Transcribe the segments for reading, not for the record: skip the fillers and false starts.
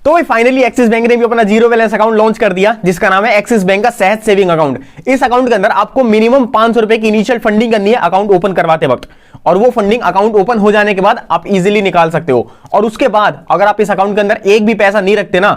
तो भाई finally axis bank ने भी अपना जीरो बैलेंस अकाउंट लॉन्च कर दिया, जिसका नाम है एक्सिस बैंक का सहज सेविंग अकाउंट। इस अकाउंट के अंदर आपको मिनिमम 500 रुपए की इनिशियल फंडिंग करनी है अकाउंट ओपन करवाते वक्त, और वो फंडिंग अकाउंट ओपन हो जाने के बाद आप इजीली निकाल सकते हो। और उसके बाद अगर आप इस अकाउंट के अंदर एक भी पैसा नहीं रखते ना,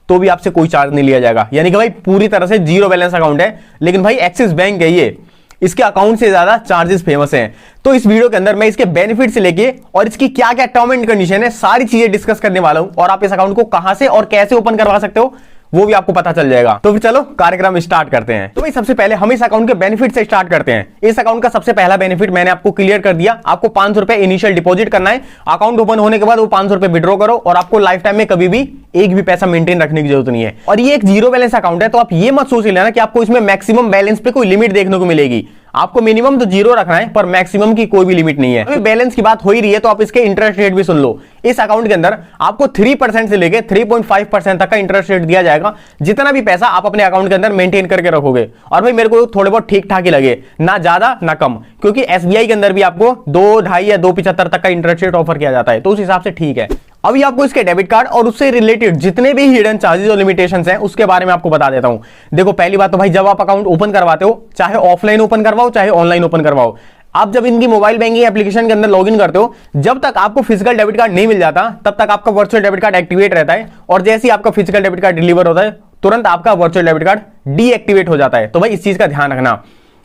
तो भी आपसे कोई चार्ज नहीं लिया जाएगा। यानी कि भाई पूरी तरह से जीरो बैलेंस अकाउंट है। लेकिन भाई एक्सिस बैंक है ये, इसके अकाउंट से ज्यादा चार्जेस फेमस हैं। तो इस वीडियो के अंदर मैं इसके बेनिफिट से लेके और इसकी क्या क्या टर्म एंड कंडीशन है, सारी चीजें डिस्कस करने वाला हूं। और आप इस अकाउंट को कहां से और कैसे ओपन करवा सकते हो वो भी आपको पता चल जाएगा। तो फिर चलो कार्यक्रम स्टार्ट करते हैं। तो भाई सबसे पहले हम इस अकाउंट के बेनिफिट से स्टार्ट करते हैं। इस अकाउंट का सबसे पहला बेनिफिट मैंने आपको क्लियर कर दिया। आपको 500 रुपए इनिशियल डिपॉजिट करना है, अकाउंट ओपन होने के बाद वो 500 रुपए विड्रॉ करो, और आपको लाइफ टाइम में कभी भी एक भी पैसा मेंटेन रखने की जरूरत नहीं है। और ये एक जीरो बैलेंस अकाउंट है, तो आप ये मत सोच लेना कि आपको इसमें मैक्सिमम बैलेंस पे कोई लिमिट देखने को मिलेगी। आपको मिनिमम तो जीरो रखना है, पर मैक्सिमम की कोई भी लिमिट नहीं है। अभी बैलेंस की बात हो ही रही है तो आप इसके इंटरेस्ट रेट भी सुन लो। इस अकाउंट के अंदर आपको 3% से लेकर 3.5% तक का इंटरेस्ट रेट दिया जाएगा, जितना भी पैसा आप अपने अकाउंट के अंदर मेंटेन करके रखोगे। और भाई मेरे को थोड़े बहुत ठीक ठाक ही लगे, ना ज्यादा ना कम, क्योंकि एसबीआई के अंदर भी आपको 2.5 या 2.75 तक का इंटरेस्ट रेट ऑफर किया जाता है, तो उस हिसाब से ठीक है। अभी आपको इसके डेबिट कार्ड और उससे रिलेटेड जितने भी हिडन चार्जेस और लिमिटेशंस हैं उसके बारे में आपको बता देता हूं। देखो पहली बात तो भाई जब आप अकाउंट ओपन करवाते हो, चाहे ऑफलाइन ओपन करवाओ चाहे ऑनलाइन ओपन करवाओ, आप जब इनकी मोबाइल बैंकिंग एप्लीकेशन के अंदर लॉगिन करते हो, जब तक आपको फिजिकल डेबिट कार्ड नहीं मिल जाता तब तक आपका वर्चुअल डेबिट कार्ड एक्टिवेट रहता है। और जैसे ही आपका फिजिकल डेबिट कार्ड डिलीवर होता है, तुरंत आपका वर्चुअल डेबिट कार्ड डीएक्टिवेट हो जाता है। तो भाई इस चीज का ध्यान रखना।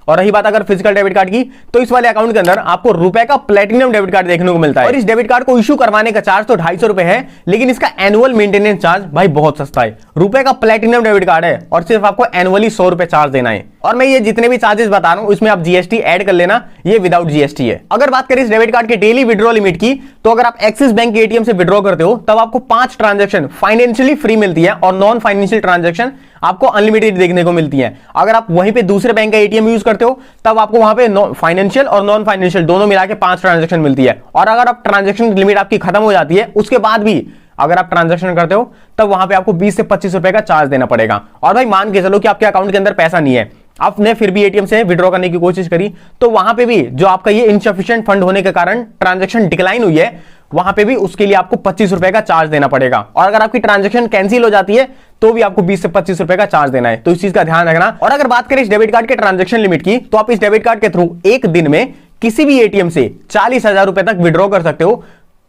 और रही बात अगर फिजिकल डेबिट कार्ड की, तो इस वाले अकाउंट के अंदर आपको रुपए का प्लेटिनम डेबिट कार्ड देखने को मिलता है। और इस डेबिट कार्ड को इशू करवाने का चार्ज तो 250 रुपए है, लेकिन इसका एनुअल मेंटेनेंस चार्ज भाई बहुत सस्ता है। रुपए का प्लेटिनम डेबिट कार्ड है और सिर्फ आपको एनुअली 100 रुपए चार्ज देना है। और मैं ये जितने भी चार्जेस बता रहा हूं इसमें आप जीएसटी ऐड कर लेना, ये विदाउट जीएसटी है। अगर बात करें इस डेबिट कार्ड के डेली विड्रॉ लिमिट की, तो अगर आप एक्सिस बैंक के एटीएम से विड्रॉ करते हो तब आपको 5 ट्रांजैक्शन फाइनेंशियली फ्री मिलती है, और नॉन फाइनेंशियल ट्रांजैक्शन आपको अनलिमिटेड देखने को मिलती है। अगर आप वहीं पे दूसरे बैंक का एटीएम यूज करते हो तब आपको वहां पे फाइनेंशियल और नॉन फाइनेंशियल दोनों मिला के 5 ट्रांजैक्शन मिलती है। और अगर आप ट्रांजैक्शन लिमिट आपकी खत्म हो जाती है उसके बाद भी अगर आप ट्रांजैक्शन करते हो तब वहां पे आपको 20 से 25 रुपए का चार्ज देना पड़ेगा। और भाई मान के चलो कि आपके अकाउंट के अंदर पैसा नहीं है, आपने फिर भी एटीएम से विड्रॉ करने की कोशिश करी, तो वहां पे भी जो आपका ये इनसफिशिएंट फंड होने के कारण ट्रांजैक्शन डिक्लाइन हुई है, वहां पे भी उसके लिए आपको 25 रुपए का चार्ज देना पड़ेगा। और अगर आपकी ट्रांजैक्शन कैंसिल हो जाती है तो भी आपको 20 से 25 रुपए का चार्ज देना है, तो इस चीज का ध्यान रखना। और अगर बात करें इस डेबिट कार्ड के ट्रांजैक्शन लिमिट की, तो आप इस डेबिट कार्ड के थ्रू एक दिन में किसी भी एटीएम से 40,000 रुपए तक विड्रॉ कर सकते हो।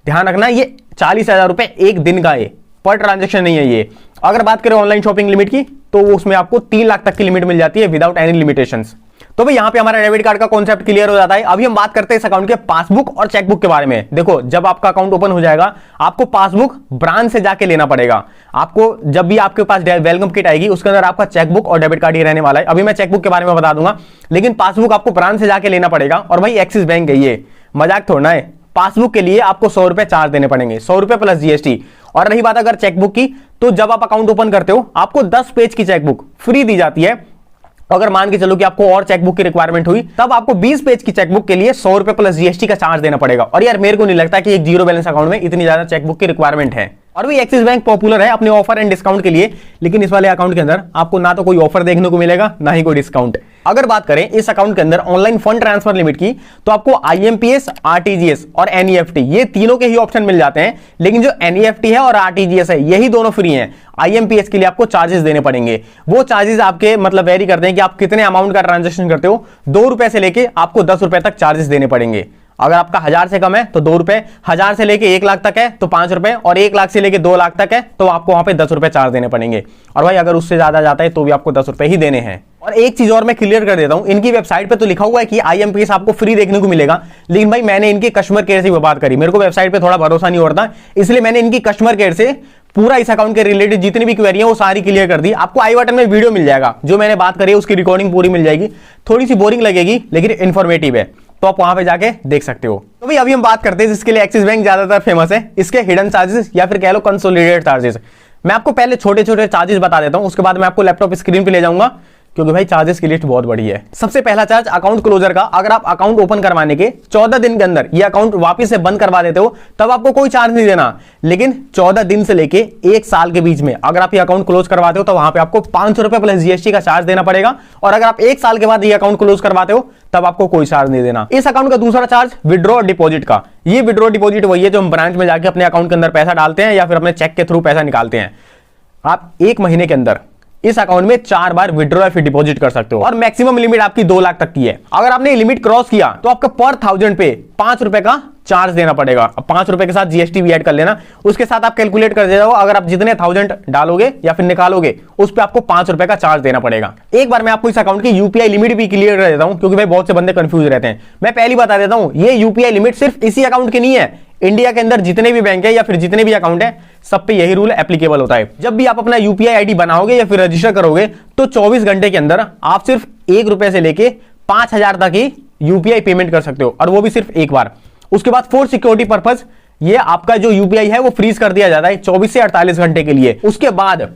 ध्यान रखना ये 40,000 रुपए एक दिन का है, पर ट्रांजैक्शन नहीं है ये। अगर बात करें ऑनलाइन शॉपिंग लिमिट की, तो उसमें आपको 3 लाख तक की लिमिट मिल जाती है विदाउट एनी लिमिटेशंस। तो भाई यहां पे हमारा डेबिट कार्ड का कॉन्सेप्ट क्लियर हो जाता है। अभी हम बात करते हैं इस अकाउंट के पासबुक और चेकबुक के बारे में। देखो जब आपका अकाउंट ओपन हो जाएगा, आपको पासबुक ब्रांच से जाके लेना पड़ेगा। आपको जब भी आपके पास वेलकम किट आएगी उसके अंदर आपका चेकबुक और डेबिट कार्ड ही रहने वाला है। अभी मैं चेकबुक के बारे में बता दूंगा, लेकिन पासबुक आपको ब्रांच से जाके लेना पड़ेगा। और भाई एक्सिस बैंक है ये, मजाक थोड़ा है। पासबुक के लिए आपको 100 रुपए चार्ज देने पड़ेंगे, 100 रुपए प्लस जीएसटी। और रही बात अगर चेकबुक की, तो जब आप अकाउंट ओपन करते हो आपको 10 पेज की चेकबुक फ्री दी जाती है। अगर मान के चलो कि आपको और चेकबुक की रिक्वायरमेंट हुई, तब आपको 20 पेज की चेकबुक के लिए 100 रुपए प्लस जीएसटी का चार्ज देना पड़ेगा। और यार मेरे को नहीं लगता कि एक जीरो बैलेंस अकाउंट में इतनी ज्यादा चेकबुक की रिक्वायरमेंट है। और भी एक्सिस बैंक पॉपुलर है अपने ऑफर एंड डिस्काउंट के लिए, लेकिन इस वाले अकाउंट के अंदर आपको ना तो कोई ऑफर देखने को मिलेगा ना ही कोई डिस्काउंट। अगर बात करें इस अकाउंट के अंदर ऑनलाइन फंड ट्रांसफर लिमिट की, तो आपको आईएमपीएस, आरटीजीएस और एनईएफटी ये तीनों के ही ऑप्शन मिल जाते हैं। लेकिन जो एनईएफटी है और आरटीजीएस है यही दोनों फ्री हैं। आईएमपीएस के लिए आपको चार्जेस देने पड़ेंगे। वो चार्जेस आपके मतलब वेरी करते हैं कि आप कितने अमाउंट का ट्रांजेक्शन करते हो। 2 रुपए से लेके आपको 10 रुपए तक चार्जेस देने पड़ेंगे। अगर आपका 1000 से कम है तो 2 रुपए, 1000 से लेके 1 लाख तक है तो 5 रुपए, और 1 लाख से लेके 2 लाख तक है तो आपको वहां पे 10 रुपए चार्ज देने पड़ेंगे। और भाई अगर उससे ज्यादा जाता है तो भी आपको 10 रुपए ही देने हैं। और एक चीज और मैं क्लियर कर देता हूं, इनकी वेबसाइट पे तो लिखा हुआ है कि आईएमपीएस आपको फ्री देखने को मिलेगा, लेकिन भाई मैंने इनके कस्टमर केयर से भी बात करी, मेरे को वेबसाइट पे थोड़ा भरोसा नहीं हो रहा था, इसलिए मैंने इनकी कस्टमर केयर से पूरा इस अकाउंट के रिलेटेड जितनी भी क्वेरी है वो सारी क्लियर कर दी। आपको आई बटन में वीडियो मिल जाएगा, जो मैंने बात करी है उसकी रिकॉर्डिंग पूरी मिल जाएगी। थोड़ी सी बोरिंग लगेगी लेकिन इन्फॉर्मेटिव है, तो आप वहां पे जाके देख सकते हो। तो भाई अभी हम बात करते हैं जिसके लिए एक्सिस बैंक ज्यादातर फेमस है, इसके हिडन चार्जेस या फिर कह लो कंसोलिडेटेड चार्जेस। मैं आपको पहले छोटे छोटे चार्जेस बता देता हूं, उसके बाद मैं आपको लैपटॉप स्क्रीन पे ले जाऊंगा, क्योंकि भाई चार्जेस की लिस्ट बहुत बड़ी है। सबसे पहला चार्ज अकाउंट क्लोजर का, अगर आप अकाउंट ओपन करवाने के 14 दिन के अंदर ये अकाउंट वापस से बंद करवा देते हो तब आपको कोई चार्ज नहीं देना, लेकिन 14 दिन से लेके 1 साल के बीच में अगर आप ये अकाउंट क्लोज करवाते हो तो वहां पे आपको 500 रुपए प्लस जीएसटी का चार्ज देना पड़ेगा, और अगर आप 1 साल के बाद ये अकाउंट क्लोज करवाते हो तब आपको कोई चार्ज नहीं देना। इस अकाउंट का दूसरा चार्ज विड्रॉ डिपॉजिट का। ये विड्रॉ डिपॉजिट वही है जो हम ब्रांच में जाके अपने अकाउंट के अंदर पैसा डालते हैं या फिर अपने चेक के थ्रू पैसा निकालते हैं। आप 1 महीने के अंदर इस अकाउंट में 4 बार विड्रॉ या फिर डिपॉजिट कर सकते हो, और मैक्सिमम लिमिट आपकी 2 लाख तक की है। अगर आपने लिमिट क्रॉस किया तो आपका पर 1000 पे 5 रुपए का चार्ज देना पड़ेगा। अब 5 रुपए के साथ जीएसटी भी ऐड कर लेना, उसके साथ आप कैलकुलेट कर देते हो, अगर आप जितने 1000 डालोगे या फिर निकालोगे उस पर आपको 5 रुपए का चार्ज देना पड़ेगा। एक बार मैं आपको इस अकाउंट की यूपीआई लिमिट भी क्लियर कर देता हूं, क्योंकि भाई बहुत से बंदे कंफ्यूज रहते हैं। मैं पहली बता देता हूं, ये यूपीआई लिमिट सिर्फ इसी अकाउंट की नहीं है, इंडिया के अंदर जितने भी बैंक है या फिर जितने भी अकाउंट है सब पे यही रूल एप्लीकेबल होता है। जब भी आप अपना यूपीआई आईडी बनाओगे या फिर रजिस्टर करोगे तो 24 घंटे के अंदर आप सिर्फ 1 रुपए से लेके 5000 तक ही यूपीआई पेमेंट कर सकते हो, और वो भी सिर्फ एक बार। उसके बाद फॉर सिक्योरिटी पर्पस ये आपका जो यूपीआई है वो फ्रीज कर दिया जाता है 24 से 48 घंटे के लिए। उसके बाद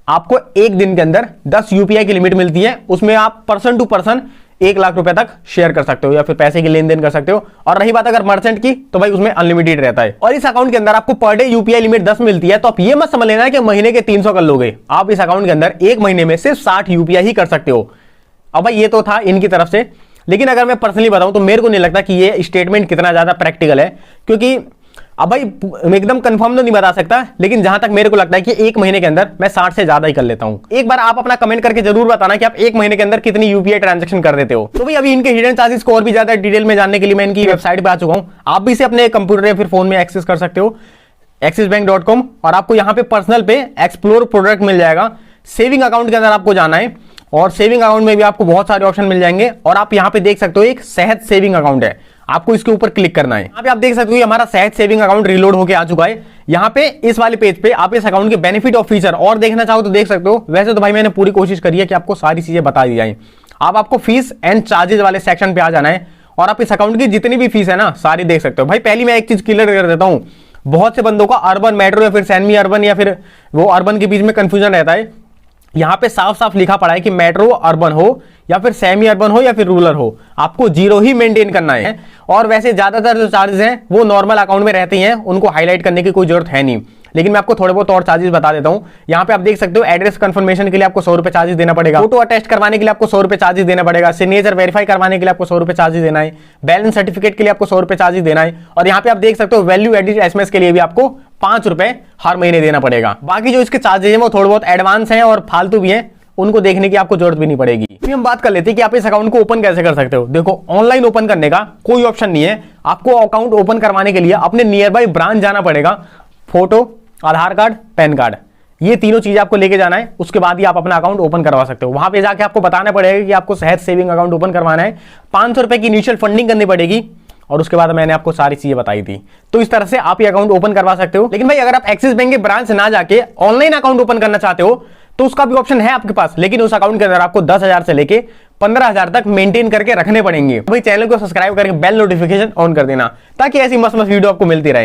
आपको एक दिन के अंदर 10 यूपीआई की लिमिट मिलती है, उसमें आप पर्सन टू पर्सन 1 लाख रुपए तक शेयर कर सकते हो या फिर पैसे की लेन देन कर सकते हो। और रही बात अगर मर्चेंट की तो भाई उसमें अनलिमिटेड रहता है। और इस अकाउंट के अंदर आपको पर डे यूपीआई लिमिट 10 मिलती है, तो आप ये मत समझ लेना कि महीने के 300 कर लोगे। आप इस अकाउंट के अंदर एक महीने में सिर्फ 60 यूपीआई ही कर सकते हो। अब भाई ये तो था इनकी तरफ से, लेकिन अगर मैं पर्सनली बताऊं तो मेरे को नहीं लगता कि ये स्टेटमेंट कितना ज्यादा प्रैक्टिकल है, क्योंकि अब भाई मैं एकदम कंफर्म तो नहीं बता सकता, लेकिन जहां तक मेरे को लगता है कि एक महीने के अंदर मैं 60 से ज्यादा ही कर लेता हूं। एक बार आप अपना कमेंट करके जरूर बताना कि आप एक महीने के अंदर कितनी यूपीआई ट्रांजैक्शन कर देते हो। तो भाई अभी इनके हिडन चार्जेस को और भी ज्यादा डिटेल में जानने के लिए मैं इनकी वेबसाइट पे आ चुका हूं। आप भी इसे अपने कंप्यूटर या फिर फोन में एक्सेस कर सकते हो, axisbank.com, और आपको यहाँ पे पर्सनल पे एक्सप्लोर प्रोडक्ट मिल जाएगा। सेविंग अकाउंट के अंदर आपको जाना है, और सेविंग अकाउंट में भी आपको बहुत सारे ऑप्शन मिल जाएंगे, और आप यहाँ पे देख सकते हो एक सेहत सेविंग अकाउंट है, आपको इसके ऊपर क्लिक करना है। यहाँ पे आप देख सकते हो हमारा सेहत सेविंग अकाउंट रीलोड होकर आ चुका है। यहाँ पे इस वाले पेज पे आप इस अकाउंट के बेनिफिट और फीचर और देखना चाहो तो देख सकते हो। वैसे तो भाई मैंने पूरी कोशिश करी है कि आपको सारी चीजें बता दी जाए। आपको फीस एंड चार्जेस वाले सेक्शन पे आ जाना है, और आप इस अकाउंट की जितनी भी फीस है ना सारी देख सकते हो। भाई पहली मैं एक चीज क्लियर कर देता हूँ, बहुत से बंदों का अर्बन मेट्रो या फिर सेमी अर्बन या फिर वो अर्बन के बीच में कंफ्यूजन रहता है। यहाँ पे साफ साफ लिखा पड़ा है कि मेट्रो अर्बन हो या फिर सेमी अर्बन हो या फिर रूरल हो, आपको 0 ही मेंटेन करना है। और वैसे ज्यादातर जो चार्जेस हैं वो नॉर्मल अकाउंट में रहते हैं, उनको हाईलाइट करने की कोई जरूरत है नहीं, लेकिन मैं आपको थोड़े बहुत और चार्जेस बता देता हूं। यहाँ पे आप देख सकते हो एड्रेस कंफर्मेशन के लिए आपको 100 रुपए चार्जेस देना पड़ेगा, फोटो अटेस्ट करवाने के लिए आपको 100 रुपए चार्जेस देना पड़ेगा, सिग्नेचर वेरीफाई करवाने के लिए आपको 100 रुपए चार्जेस देना है, बैलेंस सर्टिफिकेट के लिए आपको 100 रुपए चार्जेस देना है, और यहाँ पे आप देख सकते हो वैल्यू एडिड एसएमएस के लिए भी आपको 5 रुपए हर महीने देना पड़ेगा। बाकी जो इसके चार्जेस हैं वो थोड़े बहुत एडवांस हैं और फालतू भी हैं, उनको देखने की आपको जरूरत भी नहीं पड़ेगी। अभी हम बात कर लेते हैं कि आप इस अकाउंट को ओपन कैसे कर सकते हो। देखो ऑनलाइन ओपन करने का कोई ऑप्शन नहीं है, आपको अकाउंट ओपन करवाने के लिए अपने नियर बाई ब्रांच जाना पड़ेगा। फोटो, आधार कार्ड, पैन कार्ड, ये तीनों चीजें आपको लेके जाना है, उसके बाद ही आप अपना अकाउंट ओपन करवा सकते हो। वहां पे जाके आपको बताना पड़ेगा कि आपको सेहत सेविंग अकाउंट ओपन करवाना है, 500 रुपए की इनिशियल फंडिंग करनी पड़ेगी, और उसके बाद मैंने आपको सारी चीजें बताई थी। तो इस तरह से आप ये अकाउंट ओपन करवा सकते हो। लेकिन भाई अगर आप एक्सिस बैंक के ब्रांच ना जाके ऑनलाइन अकाउंट ओपन करना चाहते हो तो उसका भी ऑप्शन है आपके पास, लेकिन उस अकाउंट के अंदर आपको 10,000 से लेके 15,000 तक मेंटेन करके रखने पड़ेंगे। भाई चैनल को सब्सक्राइब करके बेल नोटिफिकेशन ऑन कर देना, ताकि ऐसी मस्त वीडियो आपको मिलती रहे।